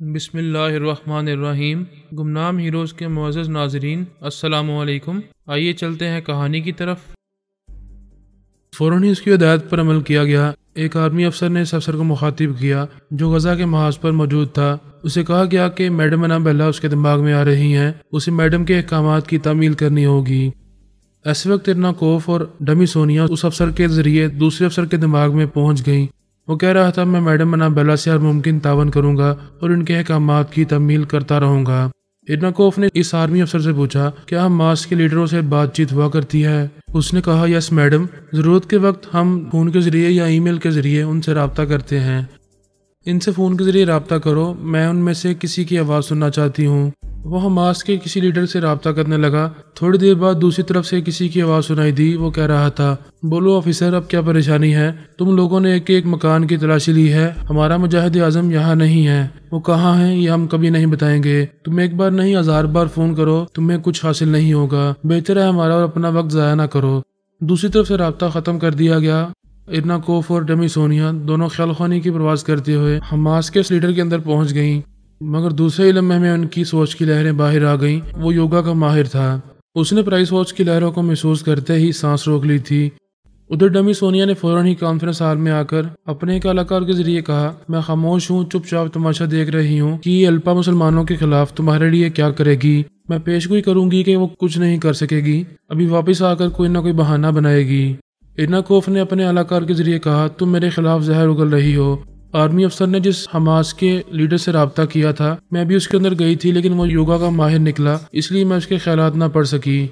بسم اللہ الرحمن الرحیم۔ گمنام ہیروز کے معزز ناظرین، السلام علیکم۔ آئیے چلتے ہیں کہانی کی طرف۔ فوراً ہی اس کی ہدایت پر عمل کیا گیا۔ ایک آرمی افسر نے اس افسر کو مخاطب کیا جو غزہ کے محاذ پر موجود تھا۔ اسے کہا گیا کہ میڈم انابیلا اس کے دماغ میں آ رہی ہیں، اسے میڈم کے احکامات کی تعمیل کرنی ہوگی۔ ایسے وقت ارناکوف اور ڈمی سونیا اس افسر کے ذریعے دوسرے افسر کے دماغ میں پہنچ گئیں۔ وہ کہہ رہا تھا، میں میڈم انابیلا سے ہر ممکن تعاون کروں گا اور ان کے احکامات کی تعمیل کرتا رہوں گا۔ ارناکوف نے اس آرمی افسر سے پوچھا، کیا حماس کے لیڈروں سے بات چیت ہوا کرتی ہے؟ اس نے کہا، یس میڈم، ضرورت کے وقت ہم فون کے ذریعے یا ای میل کے ذریعے ان سے رابطہ کرتے ہیں۔ ان سے فون کے ذریعے رابطہ کرو، میں ان میں سے کسی کی آواز سننا چاہتی ہوں۔ وہ حماس کے کسی لیڈر سے رابطہ کرنے لگا۔ تھوڑی دیر بعد دوسری طرف سے کسی کی آواز سنائی دی۔ وہ کہہ رہا تھا، بولو آفیسر، اب کیا پریشانی ہے؟ تم لوگوں نے ایک ایک مکان کی تلاشی لی ہے، ہمارا مجاہد اعظم یہاں نہیں ہے۔ وہ کہاں ہے یہ ہم کبھی نہیں بتائیں گے۔ تم ایک بار نہیں 1000 بار فون کرو، تمہیں کچھ حاصل نہیں ہوگا۔ بہتر ہے ہمارا اور اپنا وقت ضائع نہ کرو۔ دوسری طرف سے رابطہ ختم کر دیا گیا۔ ارناکوف اور ڈمی سونیا دونوں خیال خوانی کی پرواز کرتے ہوئے حماس کے اس لیڈر کے اندر پہنچ گئیں، مگر دوسرے لمحے میں ان کی سوچ کی لہریں باہر آ گئیں۔ وہ یوگا کا ماہر تھا۔ اس نے پرائی سوچ کی لہروں کو محسوس کرتے ہی سانس روک لی تھی۔ ادھر ڈمی سونیا نے فوراً ہی کانفرنس ہال میں آ کر اپنے ایک اہلکار کے ذریعے کہا، میں خاموش ہوں، چپ چاپ تماشا دیکھ رہی ہوں کہ یہ الپا مسلمانوں کے خلاف تمہارے لیے کیا کرے گی۔ میں پیش گوئی کروں گی کہ وہ کچھ نہیں کر سکے گی، ابھی واپس آ کر کوئی نہ کوئی بہانہ بنائے گی۔ ارناکوف نے اپنے اہلکار کے ذریعے کہا، تم میرے خلاف زہر اگل رہی ہو۔ آرمی افسر نے جس حماس کے لیڈر سے رابطہ کیا تھا، میں بھی اس کے اندر گئی تھی، لیکن وہ یوگا کا ماہر نکلا، اس لیے میں اس کے خیالات نہ پڑھ سکی۔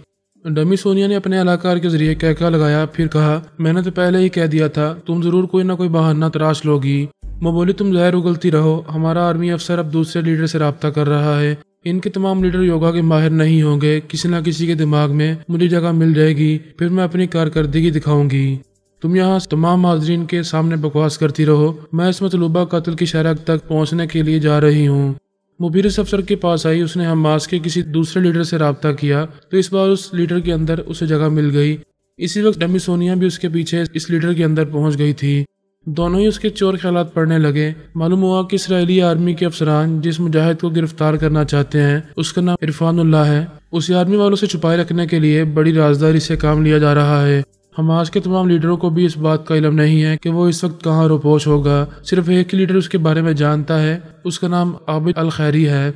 ڈمی سونیا نے اپنے اہلکار کے ذریعے کہکا لگایا، پھر کہا، میں نے تو پہلے ہی کہہ دیا تھا، تم ضرور کوئی نہ کوئی بہانہ تراش لوگی۔ وہ بولی، تم زہر اگلتی رہو، ہمارا آرمی افسر اب دوسرے لیڈر سے رابطہ کر رہا ہے۔ ان کے تمام لیڈر یوگا کے ماہر نہیں ہوں گے، کسی نہ کسی کے دماغ میں مجھے جگہ مل جائے گی، پھر میں اپنی کارکردگی دکھاؤں گی۔ تم یہاں تمام حاضرین کے سامنے بکواس کرتی رہو، میں اس مطلوبہ قتل کی شرح تک پہنچنے کے لیے جا رہی ہوں۔ مبیر اس افسر کے پاس آئی، اس نے حماس کے کسی دوسرے لیڈر سے رابطہ کیا تو اس بار اس لیڈر کے اندر اسے جگہ مل گئی۔ اسی وقت ڈمی سونیا بھی اس کے پیچھے اس لیڈر کے اندر پہنچ گئی تھی۔ دونوں ہی اس کے چور خیالات پڑھنے لگے۔ معلوم ہوا کہ اسرائیلی آرمی کے افسران جس مجاہد کو گرفتار کرنا چاہتے ہیں اس کا نام عرفان اللہ ہے۔ اسے آرمی والوں سے چھپائے رکھنے کے لیے بڑی رازداری سے کام لیا جا رہا ہے۔ حماس کے تمام لیڈروں کو بھی اس بات کا علم نہیں ہے کہ وہ اس وقت کہاں روپوش ہوگا۔ صرف ایک ہی لیڈر اس کے بارے میں جانتا ہے، اس کا نام عابد الخیری ہے۔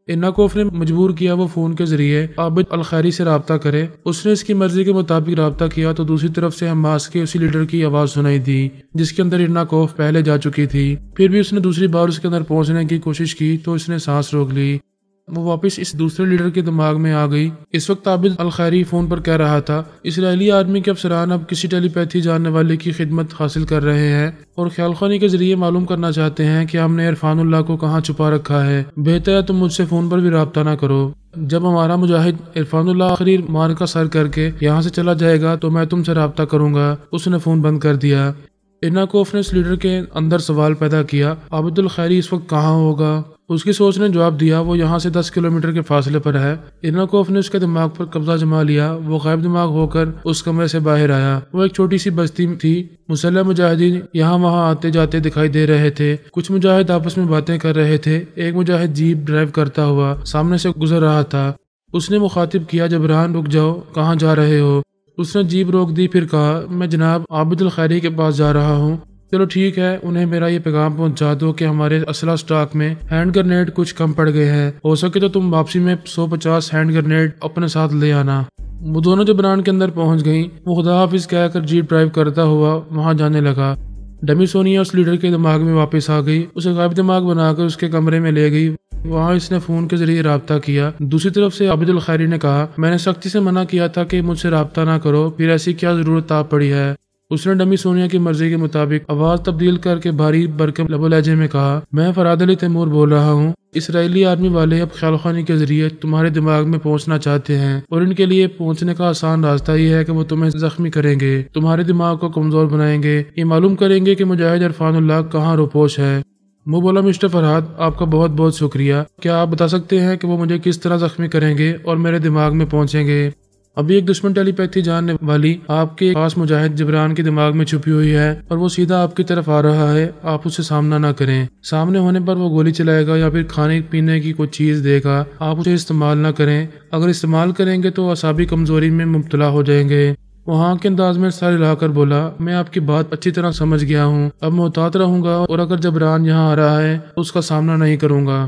ارناکوف نے مجبور کیا وہ فون کے ذریعے عابد الخیری سے رابطہ کرے۔ اس نے اس کی مرضی کے مطابق رابطہ کیا تو دوسری طرف سے حماس کے اسی لیڈر کی آواز سنائی دی جس کے اندر ارناکوف پہلے جا چکی تھی۔ پھر بھی اس نے دوسری بار اس کے اندر پہنچنے کی کوشش کی تو اس نے سانس روک لی۔ وہ واپس اس دوسرے لیڈر کے دماغ میں آ گئی۔ اس وقت عابد الخیری فون پر کہہ رہا تھا، اسرائیلی آرمی کے افسران اب کسی ٹیلی پیتھی جاننے والے کی خدمت حاصل کر رہے ہیں اور خیال خوانی کے ذریعے معلوم کرنا چاہتے ہیں کہ ہم نے عرفان اللہ کو کہاں چھپا رکھا ہے۔ بہتر ہے تم مجھ سے فون پر بھی رابطہ نہ کرو۔ جب ہمارا مجاہد عرفان اللہ آخری مار کا سر کر کے یہاں سے چلا جائے گا تو میں تم سے رابطہ کروں گا۔ اس نے فون بند کر دیا۔ ارناکوف نے اس لیڈر کے اندر سوال پیدا کیا، عابد الخیری اس وقت کہاں ہوگا؟ اس کی سوچ نے جواب دیا، وہ یہاں سے 10 کلومیٹر کے فاصلے پر ہے۔ ارناکوف نے اس کے دماغ پر قبضہ جما لیا۔ وہ غائب دماغ ہو کر اس کمرے سے باہر آیا۔ وہ ایک چھوٹی سی بستی تھی۔ مسلح مجاہدین یہاں وہاں آتے جاتے دکھائی دے رہے تھے۔ کچھ مجاہد آپس میں باتیں کر رہے تھے۔ ایک مجاہد جیپ ڈرائیو کرتا ہوا سامنے سے گزر رہا تھا۔ اس نے مخاطب کیا، جبران رک جاؤ، کہاں جا رہے ہو؟ اس نے جیپ روک دی، پھر کہا، میں جناب عابد الخیری کے پاس جا رہا ہوں۔ چلو ٹھیک ہے، انہیں میرا یہ پیغام پہنچا دو کہ ہمارے اسلحہ سٹاک میں ہینڈ گرنیڈ کچھ کم پڑ گئے ہیں، ہو سکے تو تم واپسی میں 150 ہینڈ گرنیڈ اپنے ساتھ لے آنا۔ وہ دونوں جبران کے اندر پہنچ گئیں۔ وہ خدا حافظ کہہ کر جیپ ڈرائیو کرتا ہوا وہاں جانے لگا۔ ڈمی سونیا اس لیڈر کے دماغ میں واپس آ گئی، اسے غائب دماغ بنا کر اس کے کمرے میں لے گئی۔ وہاں اس نے فون کے ذریعے رابطہ کیا۔ دوسری طرف سے عابد الخیری نے کہا، میں نے سختی سے منع کیا تھا کہ مجھ سے رابطہ نہ کرو، پھر ایسی کیا ضرورت آ پڑی ہے؟ اس نے ڈمی سونیا کی مرضی کے مطابق آواز تبدیل کر کے بھاری برکم لب و لہجے میں کہا، میں فراد علی تیمور بول رہا ہوں۔ اسرائیلی آرمی والے اب خیال خوانی کے ذریعے تمہارے دماغ میں پہنچنا چاہتے ہیں اور ان کے لیے پہنچنے کا آسان راستہ یہ ہے کہ وہ تمہیں زخمی کریں گے، تمہارے دماغ کو کمزور بنائیں گے، یہ معلوم کریں گے کہ مجاہد عرفان اللہ کہاں روپوش ہے۔ وہ بولا، مسٹر فرحاد، آپ کا بہت بہت شکریہ۔ کیا آپ بتا سکتے ہیں کہ وہ مجھے کس طرح زخمی کریں گے اور میرے دماغ میں پہنچیں گے؟ ابھی ایک دشمن ٹیلی پیتھی جاننے والی آپ کے خاص مجاہد جبران کے دماغ میں چھپی ہوئی ہے اور وہ سیدھا آپ کی طرف آ رہا ہے. آپ اسے سامنا نہ کریں. سامنے ہونے پر وہ گولی چلائے گا یا پھر کھانے پینے کی کوئی چیز دے گا. آپ اسے استعمال نہ کریں. اگر استعمال کریں گے تو اعصابی کمزوری میں مبتلا ہو جائیں گے. وہاں کے انداز میں سر ہلا کر بولا، میں آپ کی بات اچھی طرح سمجھ گیا ہوں. اب محتاط رہوں گا اور اگر جبران یہاں آ رہا ہے تو اس کا سامنا نہیں کروں گا.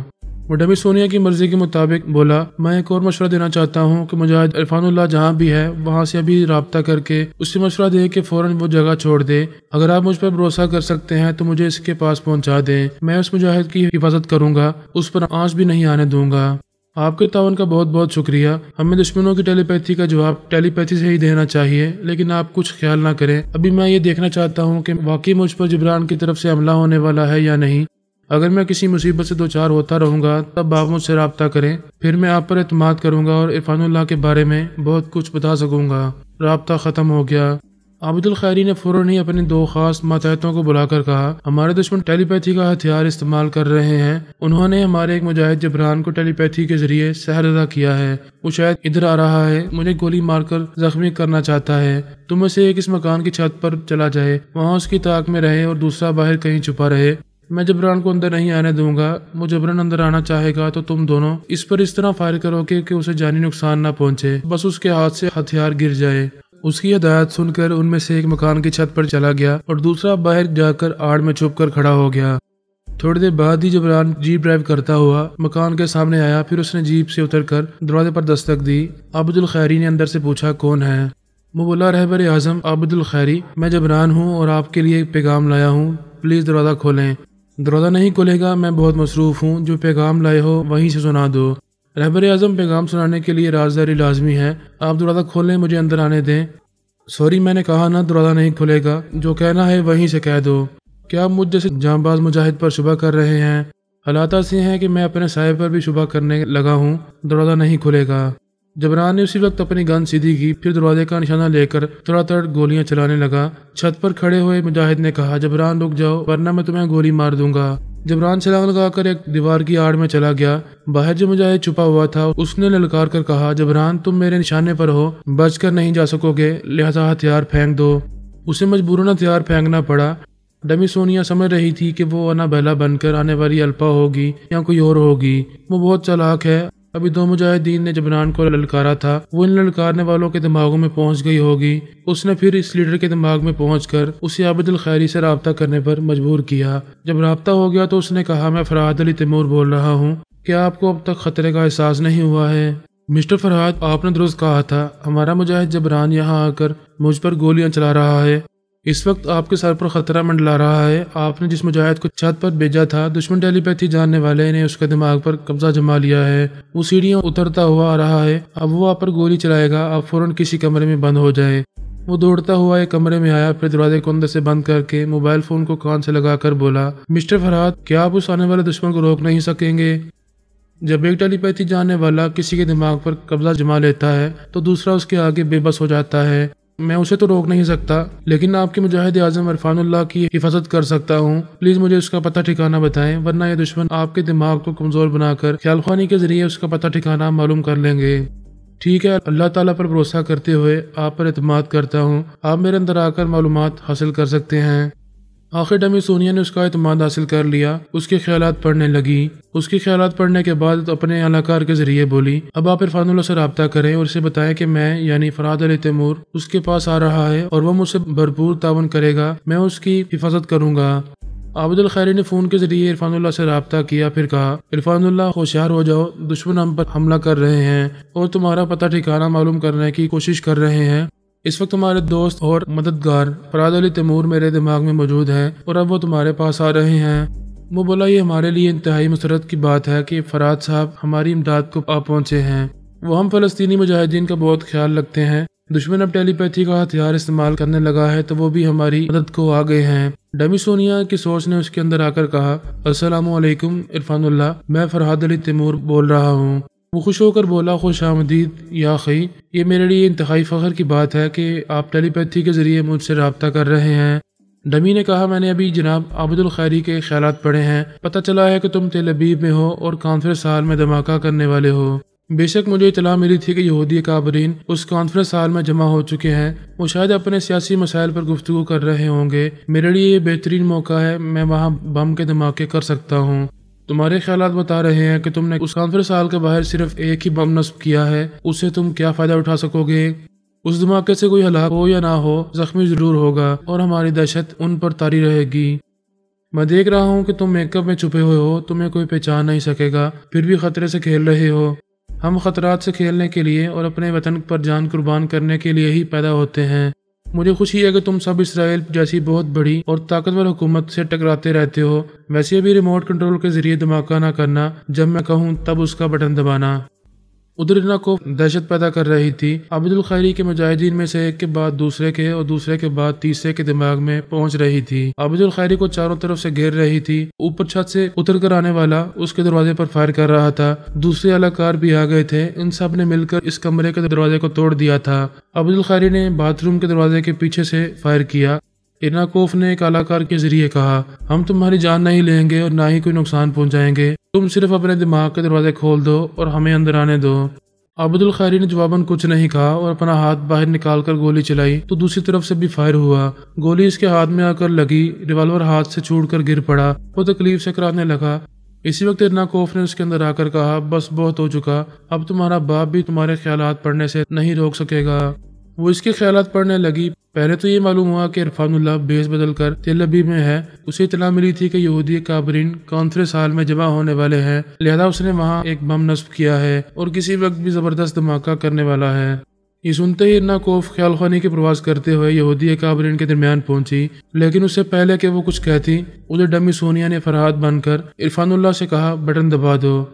وہ ڈمی سونیا کی مرضی کے مطابق بولا، میں ایک اور مشورہ دینا چاہتا ہوں کہ مجاہد عرفان اللہ جہاں بھی ہے وہاں سے ابھی رابطہ کر کے اس سے مشورہ دے کہ فوراً وہ جگہ چھوڑ دے. اگر آپ مجھ پر بھروسہ کر سکتے ہیں تو مجھے اس کے پاس پہنچا دیں. میں اس مجاہد کی حفاظت کروں گا، اس پر آنچ بھی نہیں آنے دوں گا. آپ کے تعاون کا بہت بہت شکریہ. ہمیں دشمنوں کی ٹیلی پیتھی کا جواب ٹیلی پیتھی سے ہی دینا چاہیے، لیکن آپ کچھ خیال نہ کریں. ابھی میں یہ دیکھنا چاہتا ہوں کہ واقعی مجھ پر جبران کی طرف سے حملہ ہونے والا ہے یا نہیں. اگر میں کسی مصیبت سے دوچار ہوتا رہوں گا تب آپ مجھ سے رابطہ کریں. پھر میں آپ پر اعتماد کروں گا اور عرفان اللہ کے بارے میں بہت کچھ بتا سکوں گا. رابطہ ختم ہو گیا. عابد الخیری نے فوراً ہی اپنے دو خاص ماتحتوں کو بلا کر کہا، ہمارے دشمن ٹیلی پیتھی کا ہتھیار استعمال کر رہے ہیں. انہوں نے ہمارے ایک مجاہد جبران کو ٹیلی پیتھی کے ذریعے سحر ادا کیا ہے. وہ شاید ادھر آ رہا ہے، مجھے گولی مار کر زخمی کرنا چاہتا ہے. تم میں سے ایک اس مکان کی چھت پر چلا جائے، وہاں اس کی طاق میں رہے اور دوسرا باہر کہیں چھپا رہے. میں جبران کو اندر نہیں آنے دوں گا. وہ جبران اندر آنا چاہے گا تو تم دونوں اس پر اس طرح فائر کرو کہ اسے جانی نقصان نہ پہنچے، بس اس کے ہاتھ سے ہتھیار گر جائے. اس کی ہدایت سن کر ان میں سے ایک مکان کی چھت پر چلا گیا اور دوسرا باہر جا کر آڑ میں چھپ کر کھڑا ہو گیا. تھوڑی دیر بعد ہی جبران جیپ ڈرائیو کرتا ہوا مکان کے سامنے آیا. پھر اس نے جیپ سے اتر کر دروازے پر دستک دی. عابد الخیری نے اندر سے پوچھا، کون ہے؟ وہ بولا، رہبر اعظم عابد الخیری، میں جبران ہوں اور آپ کے لیے ایک پیغام لایا ہوں. پلیز دروازہ کھولیں. دروازہ نہیں کھلے گا، میں بہت مصروف ہوں. جو پیغام لائے ہو وہیں سے سنا دو. رہبر اعظم، پیغام سنانے کے لیے رازداری لازمی ہے. آپ دروازہ کھولیں، مجھے اندر آنے دیں. سوری، میں نے کہا نا دروازہ نہیں کھلے گا. جو کہنا ہے وہیں سے کہہ دو. کیا آپ مجھ جیسے جاں باز مجاہد پر شبہ کر رہے ہیں؟ حالات ایسے ہیں کہ میں اپنے سائے پر بھی شبہ کرنے لگا ہوں. دروازہ نہیں کھلے گا. جبران نے اسی وقت اپنی گن سیدھی کی، پھر دروازے کا نشانہ لے کر تڑا تڑ گولیاں چلانے لگا. چھت پر کھڑے ہوئے مجاہد نے کہا، جبران رک جاؤ ورنہ میں تمہیں گولی مار دوں گا. جبران چھلانگ لگا کر ایک دیوار کی آڑ میں چلا گیا. باہر جو مجاہد چھپا ہوا تھا اس نے للکار کر کہا، جبران تم میرے نشانے پر ہو، بچ کر نہیں جا سکو گے، لہذا ہتھیار پھینک دو. اسے مجبوراً ہتھیار پھینکنا پڑا. ڈمی سونیا سمجھ رہی تھی کہ وہ انا بیلا بن کر آنے والی الپا ہوگی یا کوئی اور ہوگی. وہ بہت چالاک ہے. ابھی دو مجاہدین نے جبران کو للکارا تھا، وہ ان للکارنے والوں کے دماغوں میں پہنچ گئی ہوگی. اس نے پھر اس لیڈر کے دماغ میں پہنچ کر اسے عابد الخیری سے رابطہ کرنے پر مجبور کیا. جب رابطہ ہو گیا تو اس نے کہا، میں فرحاد علی تیمور بول رہا ہوں. کیا آپ کو اب تک خطرے کا احساس نہیں ہوا ہے؟ مسٹر فرحاد، آپ نے درست کہا تھا. ہمارا مجاہد جبران یہاں آ کر مجھ پر گولیاں چلا رہا ہے. اس وقت آپ کے سر پر خطرہ منڈلا رہا ہے. آپ نے جس مجاہد کو چھت پر بھیجا تھا، دشمن ٹیلی پیتھی جاننے والے نے اس کے دماغ پر قبضہ جما لیا ہے. وہ سیڑھیاں اترتا ہوا آ رہا ہے. اب وہ آپ پر گولی چلائے گا. آپ فوراً کسی کمرے میں بند ہو جائے. وہ دوڑتا ہوا ایک کمرے میں آیا، پھر دروازے کو اندر سے بند کر کے موبائل فون کو کان سے لگا کر بولا، مسٹر فرحاد، کیا آپ اس آنے والے دشمن کو روک نہیں سکیں گے؟ جب ایک ٹیلی پیتھی جاننے والا کسی کے دماغ پر قبضہ جما لیتا ہے تو دوسرا اس کے آگے بے بس ہو جاتا ہے. میں اسے تو روک نہیں سکتا، لیکن آپ کے مجاہد اعظم عرفان اللہ کی حفاظت کر سکتا ہوں. پلیز مجھے اس کا پتہ ٹھکانہ بتائیں، ورنہ یہ دشمن آپ کے دماغ کو کمزور بنا کر خیال خوانی کے ذریعے اس کا پتہ ٹھکانہ معلوم کر لیں گے. ٹھیک ہے، اللہ تعالیٰ پر بھروسہ کرتے ہوئے آپ پر اعتماد کرتا ہوں. آپ میرے اندر آ کر معلومات حاصل کر سکتے ہیں. آخر ڈمی سونیا نے اس کا اعتماد حاصل کر لیا. اس کے خیالات پڑھنے لگی. اس کے خیالات پڑھنے کے بعد اپنے اعلیٰ کے ذریعے بولی، اب آپ عرفان اللہ سے رابطہ کریں اور اسے بتائیں کہ میں یعنی فرحاد علی تیمور اس کے پاس آ رہا ہے اور وہ مجھ سے بھرپور تعاون کرے گا. میں اس کی حفاظت کروں گا. عابد الخیری نے فون کے ذریعے عرفان اللہ سے رابطہ کیا. پھر کہا، عرفان اللہ، ہوشیار ہو جاؤ، دشمن ہم پر حملہ کر رہے ہیں اور تمہارا پتہ ٹھکانہ معلوم کرنے کی کوشش کر رہے ہیں. اس وقت ہمارے دوست اور مددگار فرحاد علی تیمور میرے دماغ میں موجود ہیں اور اب وہ تمہارے پاس آ رہے ہیں. وہ بولا، یہ ہمارے لیے انتہائی مسرت کی بات ہے کہ فرحاد صاحب ہماری امداد کو آ پہنچے ہیں. وہ ہم فلسطینی مجاہدین کا بہت خیال رکھتے ہیں. دشمن اب ٹیلی پیتھی کا ہتھیار استعمال کرنے لگا ہے تو وہ بھی ہماری مدد کو آ گئے ہیں. ڈمی سونیا کی سوچ نے اس کے اندر آ کر کہا، السلام علیکم عرفان اللہ، میں فرحاد علی تیمور بول رہا ہوں. وہ خوش ہو کر بولا، خوش آمدید یا اخی. یہ میرے لیے انتہائی فخر کی بات ہے کہ آپ ٹیلی پیتھی کے ذریعے مجھ سے رابطہ کر رہے ہیں. ڈمی نے کہا، میں نے ابھی جناب عابد الخیری کے خیالات پڑھے ہیں. پتہ چلا ہے کہ تم تل ابیب میں ہو اور کانفرنس ہال میں دھماکہ کرنے والے ہو. بے شک مجھے اطلاع ملی تھی کہ یہودی کابرین اس کانفرنس ہال میں جمع ہو چکے ہیں۔ وہ شاید اپنے سیاسی مسائل پر گفتگو کر رہے ہوں گے۔ میرے لیے یہ بہترین موقع ہے، میں وہاں بم کے دھماکے کر سکتا ہوں۔ تمہارے خیالات بتا رہے ہیں کہ تم نے اس کانفرنس ہال کے باہر صرف ایک ہی بم نصب کیا ہے، اس سے تم کیا فائدہ اٹھا سکو گے؟ اس دھماکے سے کوئی ہلاک ہو یا نہ ہو، زخمی ضرور ہوگا اور ہماری دہشت ان پر طاری رہے گی۔ میں دیکھ رہا ہوں کہ تم میک اپ میں چھپے ہوئے ہو، تمہیں کوئی پہچان نہیں سکے گا، پھر بھی خطرے سے کھیل رہے ہو۔ ہم خطرات سے کھیلنے کے لیے اور اپنے وطن پر جان قربان کرنے کے لیے ہی پیدا ہوتے ہیں۔ مجھے خوشی ہے کہ تم سب اسرائیل جیسی بہت بڑی اور طاقتور حکومت سے ٹکراتے رہتے ہو۔ ویسے بھی ریموٹ کنٹرول کے ذریعے دھماکہ نہ کرنا، جب میں کہوں تب اس کا بٹن دبانا۔ ادھر کو دہشت پیدا کر رہی تھی۔ عابد الخیری کے مجاہدین میں سے ایک کے بعد دوسرے کے اور دوسرے کے بعد تیسرے کے دماغ میں پہنچ رہی تھی۔ عابد الخیری کو چاروں طرف سے گھیر رہی تھی۔ اوپر چھت سے اتر کر آنے والا اس کے دروازے پر فائر کر رہا تھا۔ دوسرے اہلکار بھی آ گئے تھے۔ ان سب نے مل کر اس کمرے کے دروازے کو توڑ دیا تھا۔ عابد الخیری نے باتھ روم کے دروازے کے پیچھے سے فائر کیا۔ ارناکوف نے ایک اہلکار کے ذریعے کہا، ہم تمہاری جان نہیں لیں گے اور نہ ہی کوئی نقصان پہنچائیں گے، تم صرف اپنے دماغ کے دروازے کھول دو اور ہمیں اندر آنے دو۔ عابد الخیری نے جواباً کچھ نہیں کہا اور اپنا ہاتھ باہر نکال کر گولی چلائی تو دوسری طرف سے بھی فائر ہوا۔ گولی اس کے ہاتھ میں آ کر لگی، ریوالور ہاتھ سے چھوٹ کر گر پڑا۔ وہ تکلیف سے کرانے لگا۔ اسی وقت ارناکوف نے اس کے اندر آ کر کہا، بس بہت ہو چکا، اب تمہارا باپ بھی تمہارے خیالات پڑھنے سے نہیں روک سکے گا۔ وہ اس کے خیالات پڑھنے لگی۔ پہلے تو یہ معلوم ہوا کہ عرفان اللہ بیس بدل کر تل ابیب میں ہے۔ اسے اطلاع ملی تھی کہ یہودی کابرین کانفرنس ہال میں جمع ہونے والے ہیں، لہذا اس نے وہاں ایک بم نصب کیا ہے اور کسی وقت بھی زبردست دھماکہ کرنے والا ہے۔ یہ سنتے ہی ارناکوف خیال خوانی کی پرواز کرتے ہوئے یہودی کابرین کے درمیان پہنچی، لیکن اس سے پہلے کہ وہ کچھ کہتی، ادھر ڈمی سونیا نے فرہاد بن کر عرفان اللہ سے کہا، بٹن دبا دو۔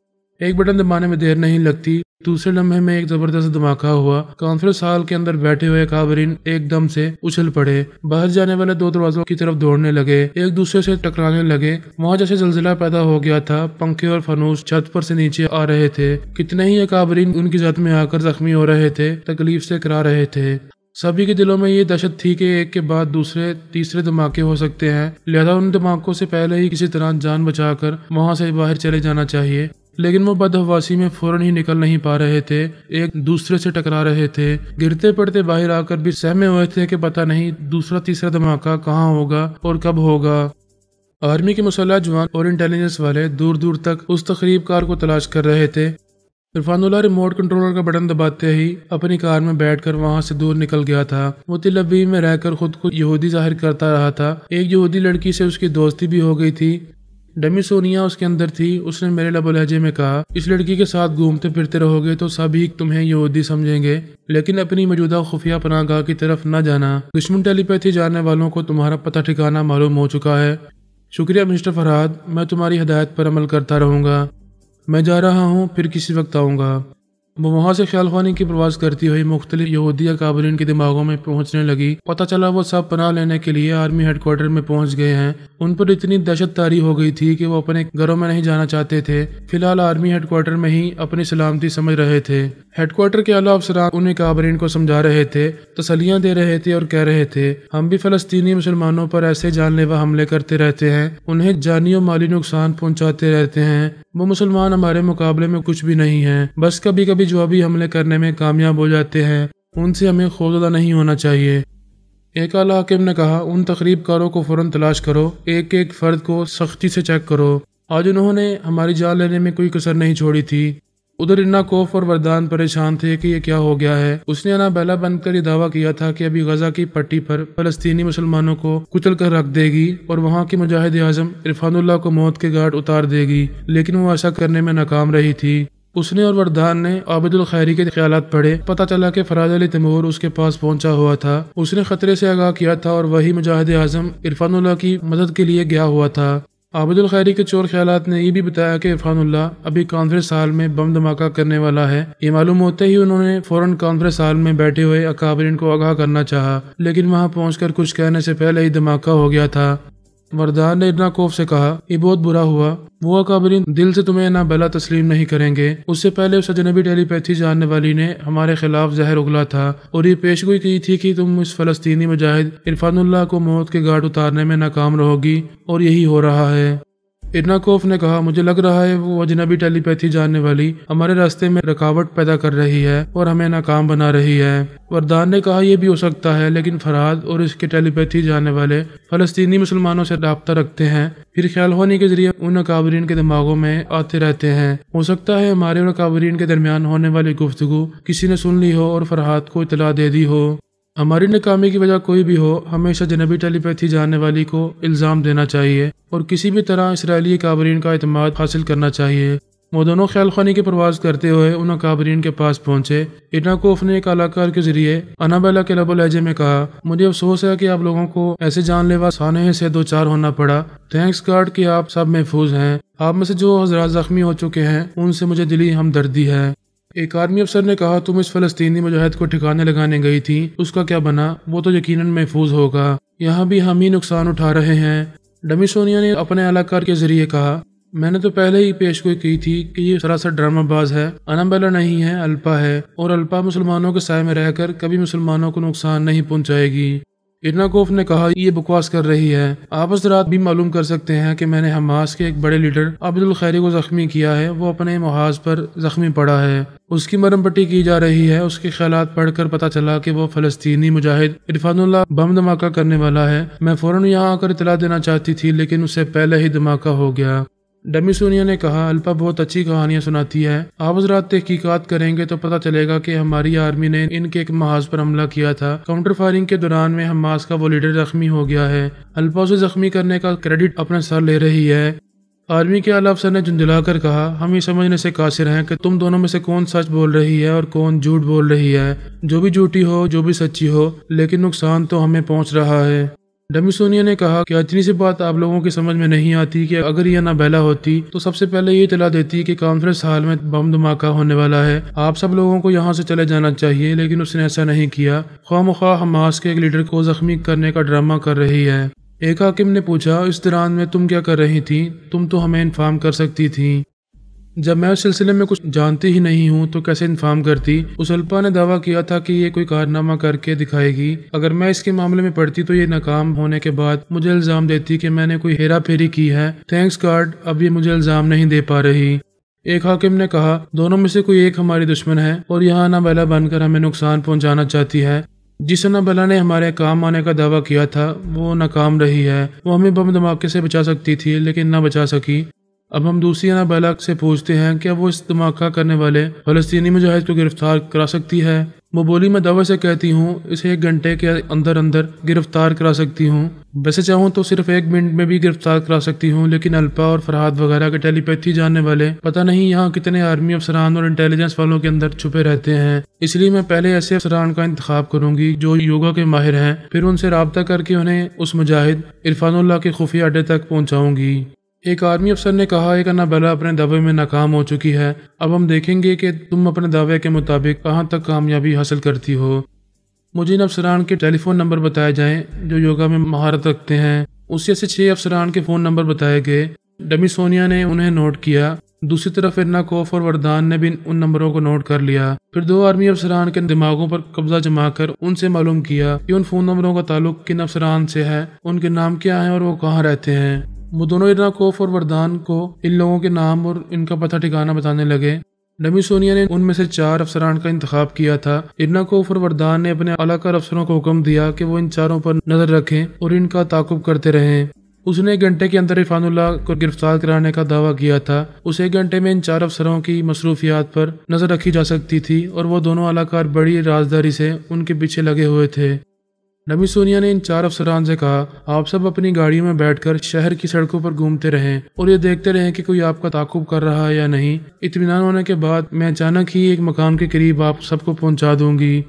ایک بٹن دبانے میں دیر نہیں لگتی، دوسرے لمحے میں ایک زبردست دھماکہ ہوا۔ کانفرنس ہال کے اندر بیٹھے ہوئے کابرین ایک دم سے اچھل پڑے، باہر جانے والے دو دروازوں کی طرف دوڑنے لگے، ایک دوسرے سے ٹکرانے لگے۔ وہاں جیسے زلزلہ پیدا ہو گیا تھا، پنکھے اور فانوس چھت پر سے نیچے آ رہے تھے۔ کتنے ہی کابرین ان کی زد میں آ کر زخمی ہو رہے تھے، تکلیف سے کرا رہے تھے۔ سبھی کے دلوں میں یہ دہشت تھی کہ ایک کے بعد دوسرے تیسرے دھماکے ہو سکتے ہیں، لہذا ان دھماکوں سے پہلے ہی کسی طرح جان بچا کر وہاں سے باہر چلے جانا چاہیے۔ لیکن وہ بدحواسی میں فوراً ہی نکل نہیں پا رہے تھے، ایک دوسرے سے ٹکرا رہے تھے، گرتے پڑتے باہر آ کر بھی سہمے ہوئے تھے کہ پتہ نہیں دوسرا تیسرا دھماکہ کہاں ہوگا اور کب ہوگا۔ آرمی کے مسلح جوان اور انٹیلیجنس والے دور دور تک اس تخریب کار کو تلاش کر رہے تھے۔ عرفان اللہ ریموٹ کنٹرولر کا بٹن دباتے ہی اپنی کار میں بیٹھ کر وہاں سے دور نکل گیا تھا۔ وہ تل ابیب میں رہ کر خود کو یہودی ظاہر کرتا رہا تھا۔ ایک یہودی لڑکی سے اس کی دوستی بھی ہو گئی تھی، ڈمی سونیا اس کے اندر تھی۔ اس نے میرے لب و لہجے میں کہا، اس لڑکی کے ساتھ گھومتے پھرتے رہو گے تو سبھی تمہیں یہودی سمجھیں گے، لیکن اپنی موجودہ خفیہ پناہ گاہ کی طرف نہ جانا۔ دشمن ٹیلی پیتھی جاننے والوں کو تمہارا پتہ ٹھکانہ معلوم ہو چکا ہے۔ شکریہ مسٹر فرہاد، میں تمہاری ہدایت پر عمل کرتا رہوں گا۔ میں جا رہا ہوں، پھر کسی وقت آؤں گا۔ وہ وہاں سے خیال خوانی کی پرواز کرتی ہوئی مختلف یہودیہ کابرین کے دماغوں میں پہنچنے لگی۔ پتہ چلا وہ سب پناہ لینے کے لیے آرمی ہیڈ کوارٹر میں پہنچ گئے ہیں۔ ان پر اتنی دہشت طاری ہو گئی تھی کہ وہ اپنے گھروں میں نہیں جانا چاہتے تھے، فی الحال آرمی ہیڈ کوارٹر میں ہی اپنی سلامتی سمجھ رہے تھے۔ ہیڈ کوارٹر کے اعلیٰ افسران انہیں کابرین کو سمجھا رہے تھے، تسلیاں دے رہے تھے اور کہہ رہے تھے، ہم بھی فلسطینی مسلمانوں پر ایسے جان لیوا حملے کرتے رہتے ہیں، انہیں جانی و مالی نقصان پہنچاتے رہتے ہیں، وہ مسلمان ہمارے مقابلے میں کچھ بھی نہیں ہیں، بس کبھی کبھی جوابی حملے کرنے میں کامیاب ہو جاتے ہیں، ان سے ہمیں خوفزدہ نہیں ہونا چاہیے۔ ایک اعلیٰ حاکم نے کہا، ان تخریب کاروں کو فوراً تلاش کرو، ایک ایک فرد کو سختی سے چیک کرو، آج انہوں نے ہماری جان لینے میں کوئی کسر نہیں چھوڑی تھی۔ ادھر ارناکوف اور وردان پریشان تھے کہ یہ کیا ہو گیا ہے۔ اس نے انابیلا بن کر یہ دعویٰ کیا تھا کہ ابھی غزہ کی پٹی پر فلسطینی مسلمانوں کو کچل کر رکھ دے گی اور وہاں کی مجاہد اعظم عرفان اللہ کو موت کے گھاٹ اتار دے گی، لیکن وہ ایسا کرنے میں ناکام رہی تھی۔ اس نے اور وردان نے عابد الخیری کے خیالات پڑھے، پتہ چلا کہ فراد علی تیمور اس کے پاس پہنچا ہوا تھا۔ اس نے خطرے سے آگاہ کیا تھا اور وہی مجاہد اعظم عرفان اللہ کی مدد کے لیے گیا ہوا تھا۔ عابد الخیری کے چور خیالات نے یہ بھی بتایا کہ عرفان اللہ ابھی کانفرنس ہال میں بم دھماکہ کرنے والا ہے۔ یہ معلوم ہوتے ہی انہوں نے فوراً کانفرنس ہال میں بیٹھے ہوئے اکابرین کو آگاہ کرنا چاہا، لیکن وہاں پہنچ کر کچھ کہنے سے پہلے ہی دھماکہ ہو گیا تھا۔ وردان نے ارناکوف سے کہا، یہ بہت برا ہوا، وہ اکابرین دل سے تمہیں انابیلا تسلیم نہیں کریں گے۔ اس سے پہلے اس اجنبی ٹیلی پیتھی جاننے والی نے ہمارے خلاف زہر اگلا تھا اور یہ پیشگوئی کی تھی کہ تم اس فلسطینی مجاہد عرفان اللہ کو موت کے گھاٹ اتارنے میں ناکام رہو گی، اور یہی ہو رہا ہے۔ ارناکوف نے کہا مجھے لگ رہا ہے وہ اجنبی ٹیلی پیتھی جاننے والی ہمارے راستے میں رکاوٹ پیدا کر رہی ہے اور ہمیں ناکام بنا رہی ہے۔ وردان نے کہا یہ بھی ہو سکتا ہے، لیکن فرہاد اور اس کے ٹیلی پیتھی جاننے والے فلسطینی مسلمانوں سے رابطہ رکھتے ہیں، پھر خیال ہونے کے ذریعے ان اکابرین کے دماغوں میں آتے رہتے ہیں۔ ہو سکتا ہے ہمارے اور اکابرین کے درمیان ہونے والی گفتگو کسی نے سن لی ہو اور فرہاد کو اطلاع دے دی ہو۔ ہماری ناکامی کی وجہ کوئی بھی ہو، ہمیشہ جنبی ٹیلی پیتھی جاننے والی کو الزام دینا چاہیے اور کسی بھی طرح اسرائیلی اکابرین کا اعتماد حاصل کرنا چاہیے۔ وہ دونوں خیال خانی کی پرواز کرتے ہوئے ان اکابرین کے پاس پہنچے۔ ارناکوف نے ایک اعلیٰ کے ذریعے انابیلا کے لب و لہجے میں کہا مجھے افسوس ہے کہ آپ لوگوں کو ایسے جان لیوا سانحے سے دوچار ہونا پڑا۔ تھینکس گاڈ کہ آپ سب محفوظ ہیں۔ آپ میں سے جو حضرات زخمی ہو چکے ہیں ان سے مجھے دلی ہمدردی ہے۔ ایک آرمی افسر نے کہا تم اس فلسطینی مجاہد کو ٹھکانے لگانے گئی تھی، اس کا کیا بنا؟ وہ تو یقیناً محفوظ ہوگا، یہاں بھی ہم ہی نقصان اٹھا رہے ہیں۔ ڈمی سونیا نے اپنے اعلیٰ کے ذریعے کہا میں نے تو پہلے ہی پیشگوئی کی تھی کہ یہ سراسر ڈرامہ باز ہے، انابیلا نہیں ہے، الپا ہے، اور الپا مسلمانوں کے سائے میں رہ کر کبھی مسلمانوں کو نقصان نہیں پہنچائے گی۔ ارناکوف نے کہا یہ بکواس کر رہی ہے، آپ حضرات بھی معلوم کر سکتے ہیں کہ میں نے حماس کے ایک بڑے لیڈر عبد الخیری کو زخمی کیا ہے، وہ اپنے محاذ پر زخمی پڑا ہے، اس کی مرہم پٹی کی جا رہی ہے۔ اس کے خیالات پڑھ کر پتہ چلا کہ وہ فلسطینی مجاہد عرفان اللہ بم دھماکہ کرنے والا ہے۔ میں فوراً یہاں آ کر اطلاع دینا چاہتی تھی لیکن اس سے پہلے ہی دھماکہ ہو گیا۔ ڈمی سونیا نے کہا الپا بہت اچھی کہانیاں سناتی ہے، آپ حضرات تحقیقات کریں گے تو پتہ چلے گا کہ ہماری آرمی نے ان کے ایک محاذ پر حملہ کیا تھا، کاؤنٹر فائرنگ کے دوران میں حماس کا وہ لیڈر زخمی ہو گیا ہے، الپا اسے زخمی کرنے کا کریڈٹ اپنے سر لے رہی ہے۔ آرمی کے اعلیٰ افسر نے جھنجھلا کر کہا ہم یہ سمجھنے سے قاصر ہیں کہ تم دونوں میں سے کون سچ بول رہی ہے اور کون جھوٹ بول رہی ہے، جو بھی جھوٹی ہو جو بھی سچی ہو، لیکن نقصان تو ہمیں پہنچ رہا ہے۔ ڈمی سونیا نے کہا کہ اتنی سی بات آپ لوگوں کی سمجھ میں نہیں آتی کہ اگر یہ انابیلا ہوتی تو سب سے پہلے یہ اطلاع دیتی کہ کانفرنس ہال میں بم دھماکہ ہونے والا ہے، آپ سب لوگوں کو یہاں سے چلے جانا چاہیے، لیکن اس نے ایسا نہیں کیا، خواہ مخواہ حماس کے ایک لیڈر کو زخمی کرنے کا ڈرامہ کر رہی ہے۔ ایک حاکم نے پوچھا اس دوران میں تم کیا کر رہی تھی؟ تم تو ہمیں انفارم کر سکتی تھی، جب میں اس سلسلے میں کچھ جانتی ہی نہیں ہوں تو کیسے انفارم کرتی؟ اس الپا نے دعویٰ کیا تھا کہ یہ کوئی کارنامہ کر کے دکھائے گی، اگر میں اس کے معاملے میں پڑتی تو یہ ناکام ہونے کے بعد مجھے الزام دیتی کہ میں نے کوئی ہیرا پھیری کی ہے۔ تھینکس گاڈ اب یہ مجھے الزام نہیں دے پا رہی۔ ایک حاکم نے کہا دونوں میں سے کوئی ایک ہماری دشمن ہے اور یہاں انابیلا بن کر ہمیں نقصان پہنچانا چاہتی ہے۔ جس انابیلا نے ہمارے کام آنے کا دعویٰ کیا تھا وہ ناکام رہی ہے، وہ ہمیں بم دھماکے سے بچا سکتی تھی لیکن نہ بچا سکی۔ اب ہم دوسری انابیلا سے پوچھتے ہیں کیا وہ اس دھماکہ کرنے والے فلسطینی مجاہد کو گرفتار کرا سکتی ہے؟ وہ بولی میں دعوے سے کہتی ہوں اسے 1 گھنٹے کے اندر گرفتار کرا سکتی ہوں، ویسے چاہوں تو صرف 1 منٹ میں بھی گرفتار کرا سکتی ہوں، لیکن الپا اور فرہاد وغیرہ کے ٹیلی پیتھی جاننے والے پتہ نہیں یہاں کتنے آرمی افسران اور انٹیلیجنس والوں کے اندر چھپے رہتے ہیں، اس لیے میں پہلے ایسے افسران کا انتخاب کروں گی جو یوگا کے ماہر ہیں، پھر ان سے رابطہ کر کے انہیں اس مجاہد عرفان اللہ کے خفیہ اڈے تک پہنچاؤں گی۔ ایک آرمی افسر نے کہا ایک انابیلا اپنے دعوے میں ناکام ہو چکی ہے، اب ہم دیکھیں گے کہ تم اپنے دعوے کے مطابق کہاں تک کامیابی حاصل کرتی ہو۔ مجھے ان افسران کے ٹیلی فون نمبر بتائے جائیں جو یوگا میں مہارت رکھتے ہیں۔ اسی سے 6 افسران کے فون نمبر بتائے گئے۔ ڈمی سونیا نے انہیں نوٹ کیا، دوسری طرف ارناکوف اور وردان نے بھی ان نمبروں کو نوٹ کر لیا۔ پھر 2 آرمی افسران کے دماغوں پر قبضہ جما کر ان سے معلوم کیا کہ ان فون نمبروں کا تعلق کن افسران سے ہے، ان کے نام کیا ہیں اور وہ کہاں رہتے ہیں۔ وہ دونوں ارناکوف اور وردان کو ان لوگوں کے نام اور ان کا پتہ ٹھکانہ بتانے لگے۔ ڈمی سونیا نے ان میں سے 4 افسران کا انتخاب کیا تھا۔ ارناکوف اور وردان نے اپنے اعلیٰ افسروں کو حکم دیا کہ وہ ان 4 پر نظر رکھیں اور ان کا تعاقب کرتے رہیں۔ اس نے 1 گھنٹے کے اندر عرفان اللہ کو گرفتار کرانے کا دعویٰ کیا تھا۔ اس 1 گھنٹے میں ان 4 افسروں کی مصروفیات پر نظر رکھی جا سکتی تھی اور وہ دونوں اعلیٰ بڑی رازداری سے ان کے پیچھے لگے ہوئے تھے۔ ڈمی سونیا نے ان 4 افسران سے کہا آپ سب اپنی گاڑیوں میں بیٹھ کر شہر کی سڑکوں پر گھومتے رہیں اور یہ دیکھتے رہیں کہ کوئی آپ کا تعاقب کر رہا ہے یا نہیں۔ اطمینان ہونے کے بعد میں اچانک ہی ایک مکان کے قریب آپ سب کو پہنچا دوں گی۔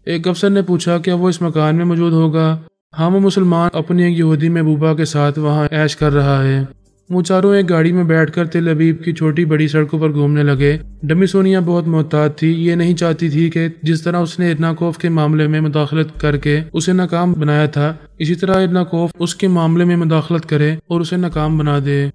ایک افسر نے پوچھا کیا وہ اس مکان میں موجود ہوگا؟ ہاں، وہ مسلمان اپنی ایک یہودی محبوبہ کے ساتھ وہاں عیش کر رہا ہے۔ وہ چاروں ایک گاڑی میں بیٹھ کر تل ابیب کی چھوٹی بڑی سڑکوں پر گھومنے لگے۔ ڈمی سونیا بہت محتاط تھی، یہ نہیں چاہتی تھی کہ جس طرح اس نے ارناکوف کے معاملے میں مداخلت کر کے اسے ناکام بنایا تھا، اسی طرح ارناکوف اس کے معاملے میں مداخلت کرے اور اسے ناکام بنا دے۔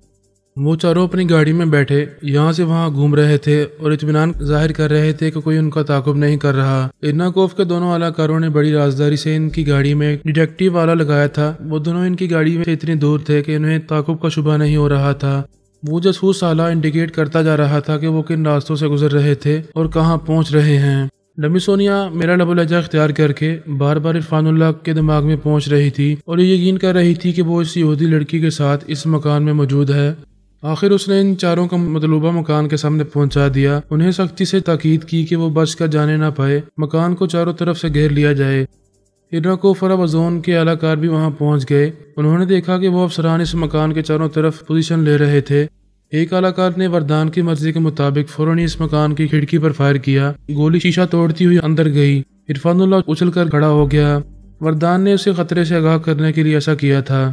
وہ چاروں اپنی گاڑی میں بیٹھے یہاں سے وہاں گھوم رہے تھے اور اطمینان ظاہر کر رہے تھے کہ کوئی ان کا تعاقب نہیں کر رہا۔ ارناکوف کے دونوں اعلیٰ کاروں نے بڑی رازداری سے ان کی گاڑی میں ڈیٹیکٹیو والا لگایا تھا۔ وہ دونوں ان کی گاڑی میں اتنی دور تھے کہ انہیں تعاقب کا شبہ نہیں ہو رہا تھا۔ وہ جاسوس سالہ انڈیکیٹ کرتا جا رہا تھا کہ وہ کن راستوں سے گزر رہے تھے اور کہاں پہنچ رہے ہیں۔ ڈمی سونیا میرا لب و لہجہ اختیار کر کے بار بار عرفان اللہ کے دماغ میں پہنچ رہی تھی اور یہ یقین کر رہی تھی کہ وہ اس یہودی لڑکی کے ساتھ اس مکان میں موجود ہے۔ آخر اس نے ان چاروں کو مطلوبہ مکان کے سامنے پہنچا دیا۔ انہیں سختی سے تاکید کی کہ وہ بچ کر جانے نہ پائے، مکان کو چاروں طرف سے گھیر لیا جائے۔ ہرنا کو فرابزون کے اعلی کار بھی وہاں پہنچ گئے۔ انہوں نے دیکھا کہ وہ افسران اس مکان کے چاروں طرف پوزیشن لے رہے تھے۔ ایک اعلی کار نے وردان کی مرضی کے مطابق فوراً اس مکان کی کھڑکی پر فائر کیا۔ گولی شیشہ توڑتی ہوئی اندر گئی۔ عرفان اللہ اچھل کر کھڑا ہو گیا۔ وردان نے اسے خطرے سے آگاہ کرنے کے لیے ایسا کیا تھا۔